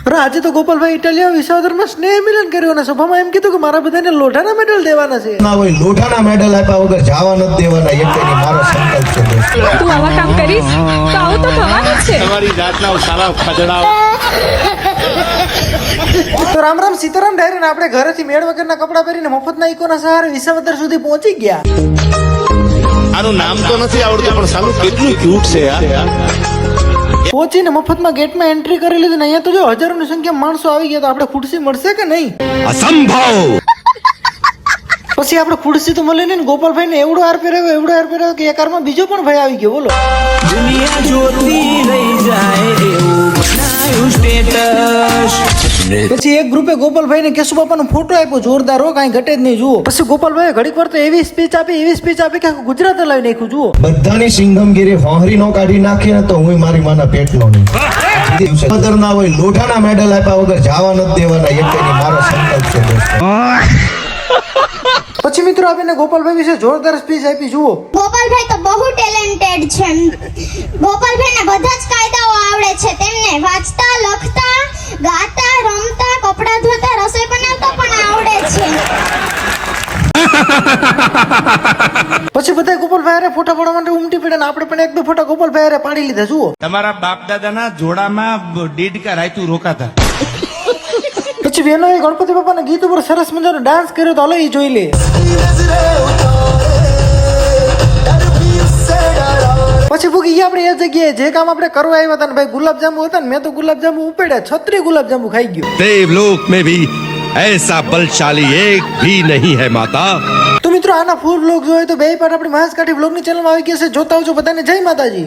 અરે આજે તો ગોપાલભાઈ ઇટાલિયા વિસાવદરમાં સ્નેહ મિલન કર્યું અને સભામાં એમ કીધું કે મારા બધાને લોઢાના મેડલ દેવાના છે. ના હોય લોઢાના મેડલ આપ્યા વગર જવા નથી દેવાના એક તેની મારો સંકલ્પ છે દોસ્ત. તું આવા કામ કરીશ તો આવું તો થવાનું જ છે. તમારી જાતના સારા ખજડા. તો રામ રામ સીતારામ ડાયરી આપણે ઘરેથી મેળ વગરના કપડા પહેરીને મફતના ઇકોના સહારે વિસાવદર સુધી પહોંચી ગયા. આનું નામ તો નથી આવડતું પણ સાલું કેટલું ક્યુટ છે યાર. પહોંચીને મફતમાં ગેટમાં એન્ટ્રી કરી લીધી ને અહીંયા તો જો હજારોની સંખ્યામાં માણસો આવી ગયા. તો આપણે ખુરશી મળશે કે નહીં? અસંભવ. પછી આપણે ખુરશી તો મળી નહીં. ગોપાલભાઈ ને એવડો હાર પહેરાવ્યો કે એક હારમાં બીજો પણ ભાઈ આવી ગયો. બોલો દુનિયા જોતી રહી જાય એવું બનાવ્યું સ્ટેટસ. પછી એક ગ્રુપે ગોપાલભાઈ ને કેશુ બાપાનો ફોટો આપ્યો જોરદાર હો, કાંઈ ઘટે જ નહીં. જુઓ પછી ગોપાલભાઈ ઘડીક વાર તો એવી સ્પીચ આપી કે આખું ગુજરાત હલાવી નાખ્યું. જુઓ બધાની સિંઘમગીરી હોહરી નો કાઢી નાખી ને તો હું મારી માના પેટનો નહીં. કદર ના હોય લોઢાના મેડલ આપ્યા વગર જવા નથી દેવાના એક તેની મારો સંકલ્પ છે દોસ્ત. પછી મિત્રો આપીને ગોપાલભાઈ વિશે જોરદાર સ્પીચ આપી. જુઓ ગોપાલભાઈ તો બહુ ટેલેન્ટેડ છે. ગોપાલભાઈને બધા જ કાયદાઓ આવડે છે. તેમને વાંચતા, લખતા, ગાતા, રમતા, કપડાં ધોતા, રસોઈ બનાવતા પણ આવડે છે. પછી બધા ગોપાલભાઈ હારે ફોટા પાડવા માટે ઉમટી પડ્યા ને આપણે પણ એક બે ફોટા ગોપાલભાઈ હારે પાડી લીધા. જુઓ તમારા બાપ દાદાના જોડામાં દેડકા રાયતું રોકાતા. પછી બહેનોએ ગણપતિ બાપાના ગીત ઉપર સરસ મજાનો ડાન્સ કર્યો. તો હાલો એ જોઈ લે. પછી ભૂકી ગયા આપણે એ જગ્યાએ જે કામ આપણે કરવા આવ્યા હતા ને ભાઈ ગુલાબજાંબુ હતા ને મેં તો ગુલાબજાંબુ ઉપડ્યા 36 ગુલાબજાંબુ ખાઈ ગયો. देवलोक में भी ऐसा बलशाली एक भी नहीं है माता. તો મિત્રો આના ફૂલ વ્લોગ જોઈએ તો બે પાર્ટ આપણી મહેશ કાઠી વ્લોગની ચેનલમાં આવી ગયા છે. જોતા આવજો બધાને. જય માતાજી.